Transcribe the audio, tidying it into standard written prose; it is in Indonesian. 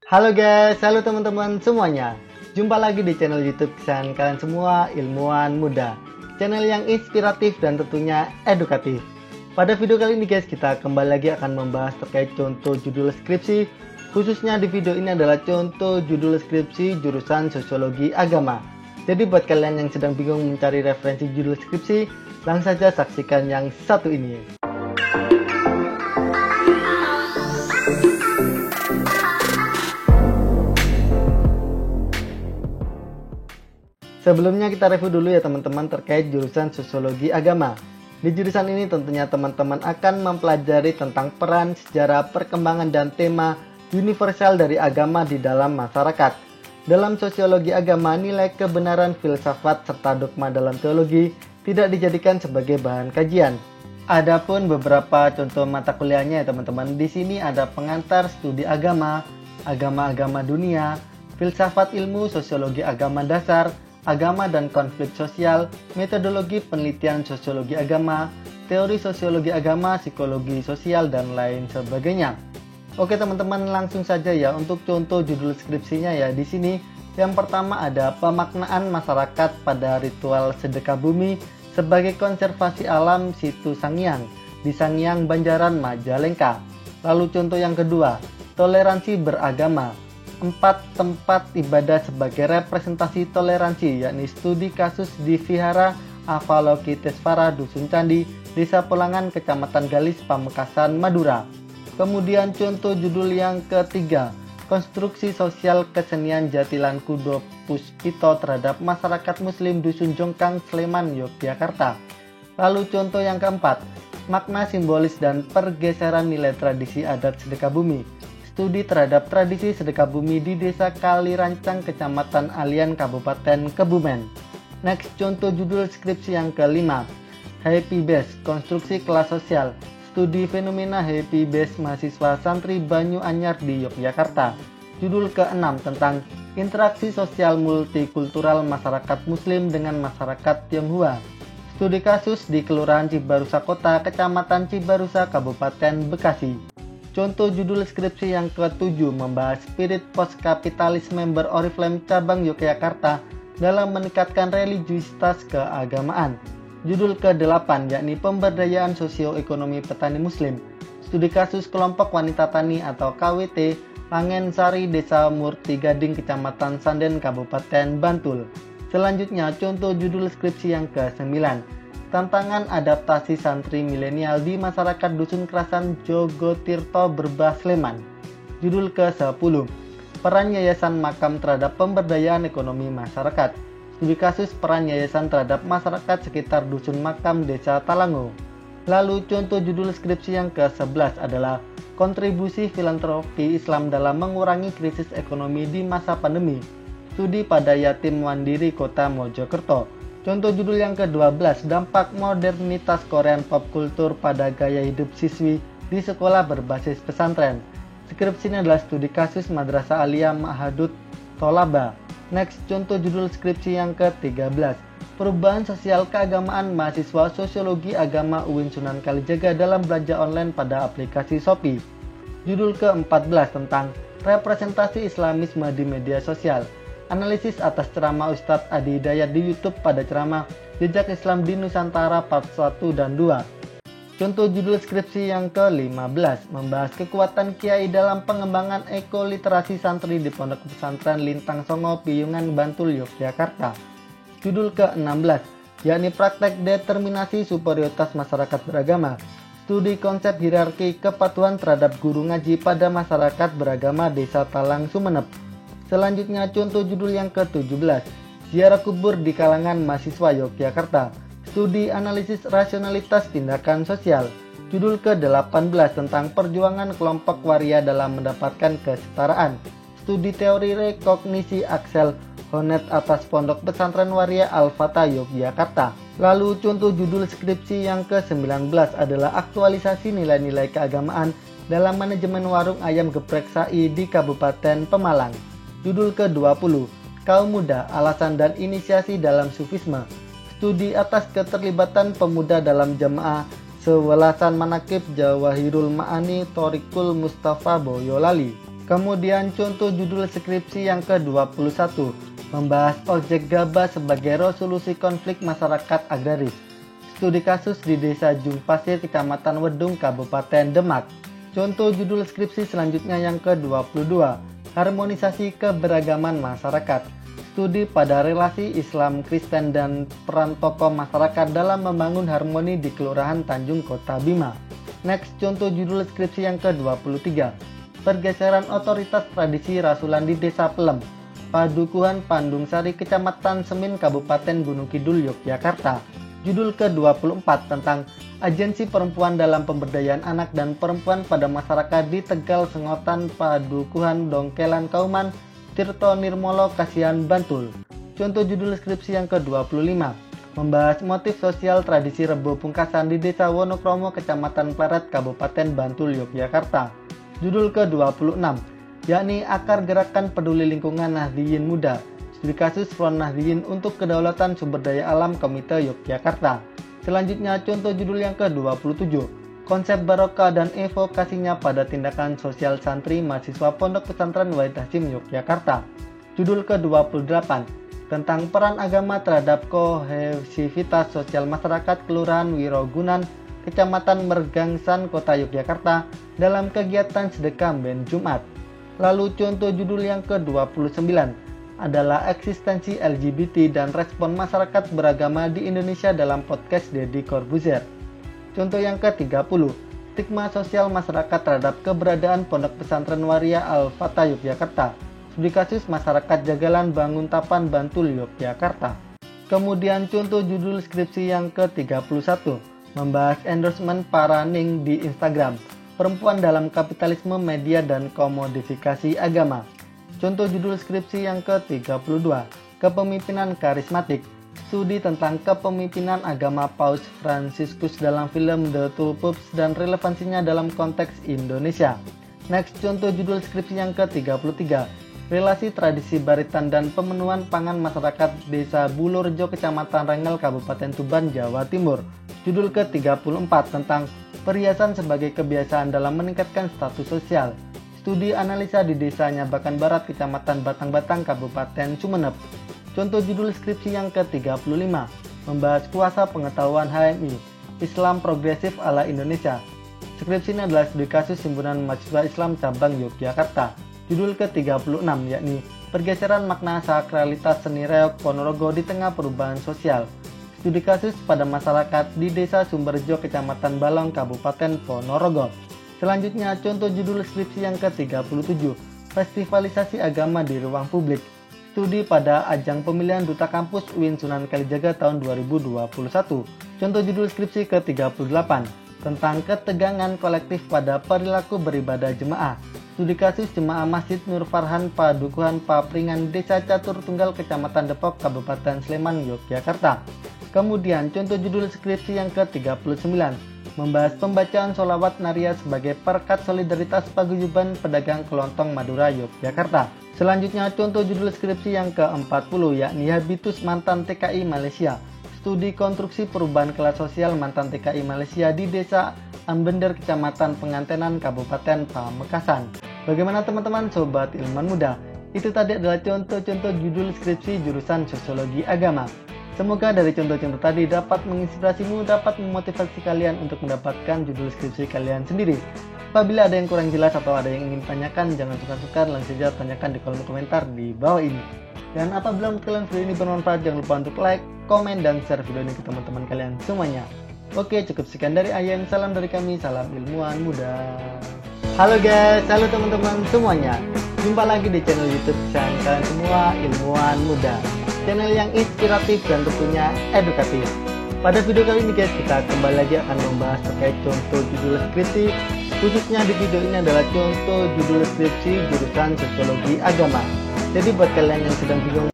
Halo guys, halo teman-teman semuanya. Jumpa lagi di channel YouTube kesayangan kalian semua, Ilmuwan Muda. Channel yang inspiratif dan tentunya edukatif. Pada video kali ini guys, kita kembali lagi akan membahas terkait contoh judul skripsi. Khususnya di video ini adalah contoh judul skripsi jurusan Sosiologi Agama. Jadi buat kalian yang sedang bingung mencari referensi judul skripsi, langsung saja saksikan yang satu ini. Sebelumnya kita review dulu ya teman-teman terkait jurusan Sosiologi Agama. Di jurusan ini tentunya teman-teman akan mempelajari tentang peran, sejarah, perkembangan, dan tema universal dari agama di dalam masyarakat. Dalam Sosiologi Agama, nilai kebenaran filsafat serta dogma dalam teologi tidak dijadikan sebagai bahan kajian. Adapun beberapa contoh mata kuliahnya ya teman-teman. Di sini ada pengantar studi agama, agama-agama dunia, filsafat ilmu, sosiologi agama dasar, agama dan konflik sosial, metodologi penelitian sosiologi agama, teori sosiologi agama, psikologi sosial, dan lain sebagainya. Oke teman-teman, langsung saja ya untuk contoh judul skripsinya ya. Di sini yang pertama ada pemaknaan masyarakat pada ritual sedekah bumi sebagai konservasi alam situ Sangiang di Sangiang Banjaran Majalengka. Lalu contoh yang kedua, toleransi beragama. 4 tempat ibadah sebagai representasi toleransi, yakni studi kasus di Vihara Avalokitesvara Dusun Candi, Desa Pelangan, Kecamatan Galis, Pamekasan, Madura. Kemudian contoh judul yang ketiga, konstruksi sosial kesenian Jatilan Kudo Puspito terhadap masyarakat muslim Dusun Jongkang, Sleman, Yogyakarta. Lalu contoh yang keempat, makna simbolis dan pergeseran nilai tradisi adat sedekah bumi. Studi terhadap tradisi sedekah bumi di Desa Kalirancang, Kecamatan Alian, Kabupaten Kebumen. Next, contoh judul skripsi yang kelima, Happy Base, konstruksi kelas sosial. Studi fenomena Happy Base mahasiswa santri Banyu Anyar di Yogyakarta. Judul keenam tentang interaksi sosial multikultural masyarakat Muslim dengan masyarakat Tionghoa. Studi kasus di Kelurahan Cibarusa Kota, Kecamatan Cibarusa, Kabupaten Bekasi. Contoh judul skripsi yang ke-7 membahas spirit post-kapitalis member Oriflame cabang Yogyakarta dalam meningkatkan religiusitas keagamaan. Judul ke-8 yakni pemberdayaan sosioekonomi petani muslim. Studi kasus kelompok wanita tani atau KWT Langen Sari, Desa Murti Gading, Kecamatan Sanden, Kabupaten Bantul. Selanjutnya contoh judul skripsi yang ke-9, tantangan adaptasi santri milenial di masyarakat Dusun Kerasan Jogotirto Berbah Sleman. Judul ke-10, peran yayasan makam terhadap pemberdayaan ekonomi masyarakat. Studi kasus peran yayasan terhadap masyarakat sekitar Dusun Makam Desa Talango. Lalu contoh judul skripsi yang ke-11 adalah kontribusi filantropi Islam dalam mengurangi krisis ekonomi di masa pandemi. Studi pada yatim mandiri Kota Mojokerto. Contoh judul yang ke-12, dampak modernitas Korean pop kultur pada gaya hidup siswi di sekolah berbasis pesantren. Skripsi ini adalah studi kasus Madrasah Aliyah Ma'hadut Tolaba. Next, contoh judul skripsi yang ke-13, perubahan sosial keagamaan mahasiswa sosiologi agama UIN Sunan Kalijaga dalam belanja online pada aplikasi Shopee. Judul ke-14 tentang representasi Islamisme di media sosial. Analisis atas ceramah Ustadz Adi Hidayat di YouTube pada ceramah Jejak Islam di Nusantara part 1 dan 2. Contoh judul skripsi yang ke-15 membahas kekuatan kiai dalam pengembangan ekoliterasi santri di Pondok Pesantren Lintang Songo, Piyungan, Bantul, Yogyakarta. Judul ke-16 yakni praktek determinasi superioritas masyarakat beragama. Studi konsep hierarki kepatuhan terhadap guru ngaji pada masyarakat beragama Desa Talang, Sumeneb. Selanjutnya contoh judul yang ke-17, ziarah kubur di kalangan mahasiswa Yogyakarta. Studi analisis rasionalitas tindakan sosial. Judul ke-18 tentang perjuangan kelompok waria dalam mendapatkan kesetaraan. Studi teori rekognisi Axel Honneth atas Pondok Pesantren Waria Al-Fatah Yogyakarta. Lalu contoh judul skripsi yang ke-19 adalah aktualisasi nilai-nilai keagamaan dalam manajemen warung ayam geprek Sai di Kabupaten Pemalang. Judul ke-20, kaum muda, alasan dan inisiasi dalam sufisme. Studi atas keterlibatan pemuda dalam jamaah Sewelasan Manakib Jawahirul Ma'ani Thoriqul Mustafa Boyolali. Kemudian contoh judul skripsi yang ke-21 membahas objek gabah sebagai resolusi konflik masyarakat agraris. Studi kasus di Desa Jungpasir, Kecamatan Wedung, Kabupaten Demak. Contoh judul skripsi selanjutnya yang ke-22, harmonisasi keberagaman masyarakat. Studi pada relasi Islam, Kristen, dan peran tokoh masyarakat dalam membangun harmoni di Kelurahan Tanjung, Kota Bima. Next, contoh judul skripsi yang ke-23, pergeseran otoritas tradisi rasulan di Desa Pelem, Padukuhan Pandung Sari, Kecamatan Semin, Kabupaten Gunung Kidul, Yogyakarta. Judul ke-24 tentang agensi perempuan dalam pemberdayaan anak dan perempuan pada masyarakat di Tegal Sengotan, Padukuhan Dongkelan Kauman, Tirto Nirmolo, Kasihan, Bantul. Contoh judul skripsi yang ke-25 membahas motif sosial tradisi Rebo Pungkasan di Desa Wonokromo, Kecamatan Pleret, Kabupaten Bantul, Yogyakarta. Judul ke-26 yakni akar gerakan peduli lingkungan Nahdliyin Muda, studi kasus Front Nahdliyin untuk Kedaulatan Sumber Daya Alam Komite Yogyakarta. Selanjutnya contoh judul yang ke-27, konsep barokah dan evokasinya pada tindakan sosial santri mahasiswa Pondok Pesantren Wahid Hasyim Yogyakarta. Judul ke-28 tentang peran agama terhadap kohesivitas sosial masyarakat Kelurahan Wirogunan, Kecamatan Mergangsan, Kota Yogyakarta dalam kegiatan sedekah Ben Jumat. Lalu contoh judul yang ke-29 adalah eksistensi LGBT dan respon masyarakat beragama di Indonesia dalam podcast Deddy Corbuzier. Contoh yang ke-30, stigma sosial masyarakat terhadap keberadaan Pondok Pesantren Waria Al-Fatah Yogyakarta. Studi kasus masyarakat Jagalan Banguntapan, Bantul, Yogyakarta. Kemudian contoh judul skripsi yang ke-31 membahas endorsement Paraning di Instagram, perempuan dalam kapitalisme media dan komodifikasi agama. Contoh judul skripsi yang ke-32, kepemimpinan karismatik, studi tentang kepemimpinan agama Paus Fransiskus dalam film The Tulpups dan relevansinya dalam konteks Indonesia. Next, contoh judul skripsi yang ke-33, relasi tradisi baritan dan pemenuhan pangan masyarakat Desa Bulurjo, Kecamatan Rengel, Kabupaten Tuban, Jawa Timur. Judul ke-34 tentang perhiasan sebagai kebiasaan dalam meningkatkan status sosial. Studi analisa di Desa Nyabakan Barat, Kecamatan Batang-Batang, Kabupaten Sumeneb. Contoh judul skripsi yang ke-35 membahas kuasa pengetahuan HMI, Islam progresif ala Indonesia. Skripsi ini adalah studi kasus Himpunan Mahasiswa Islam Cabang Yogyakarta. Judul ke-36 yakni pergeseran makna sakralitas seni reog Ponorogo di tengah perubahan sosial. Studi kasus pada masyarakat di Desa Sumberjo, Kecamatan Balong, Kabupaten Ponorogo. Selanjutnya contoh judul skripsi yang ke-37, festivalisasi agama di ruang publik. Studi pada ajang pemilihan Duta Kampus UIN Sunan Kalijaga tahun 2021. Contoh judul skripsi ke-38, tentang ketegangan kolektif pada perilaku beribadah jemaah. Studi kasus jemaah Masjid Nur Farhan Padukuhan Papringan, Desa Catur Tunggal, Kecamatan Depok, Kabupaten Sleman, Yogyakarta. Kemudian contoh judul skripsi yang ke-39 membahas pembacaan sholawat Naria sebagai perkat solidaritas paguyuban pedagang kelontong Madura, Yogyakarta. Selanjutnya contoh judul skripsi yang ke-40 yakni habitus mantan TKI Malaysia, studi konstruksi perubahan kelas sosial mantan TKI Malaysia di Desa Ambender, Kecamatan Pengantenan, Kabupaten Pamekasan. Bagaimana teman-teman sobat ilmuwan muda? Itu tadi adalah contoh-contoh judul skripsi jurusan Sosiologi Agama. Semoga dari contoh-contoh tadi dapat menginspirasimu, dapat memotivasi kalian untuk mendapatkan judul skripsi kalian sendiri. Apabila ada yang kurang jelas atau ada yang ingin tanyakan, jangan sukar-sukar, langsung saja tanyakan di kolom komentar di bawah ini. Dan apabila kalian video ini bermanfaat, jangan lupa untuk like, komen, dan share video ini ke teman-teman kalian semuanya. Oke, cukup sekian dari Ayem. Salam dari kami, salam ilmuwan muda. Halo guys, halo teman-teman semuanya. Jumpa lagi di channel YouTube channel kalian semua, Ilmuwan Muda. Channel yang inspiratif dan tentunya edukatif. Pada video kali ini guys, kita kembali lagi akan membahas terkait contoh judul skripsi. Khususnya di video ini adalah contoh judul skripsi jurusan Sosiologi Agama. Jadi buat kalian yang sedang bingung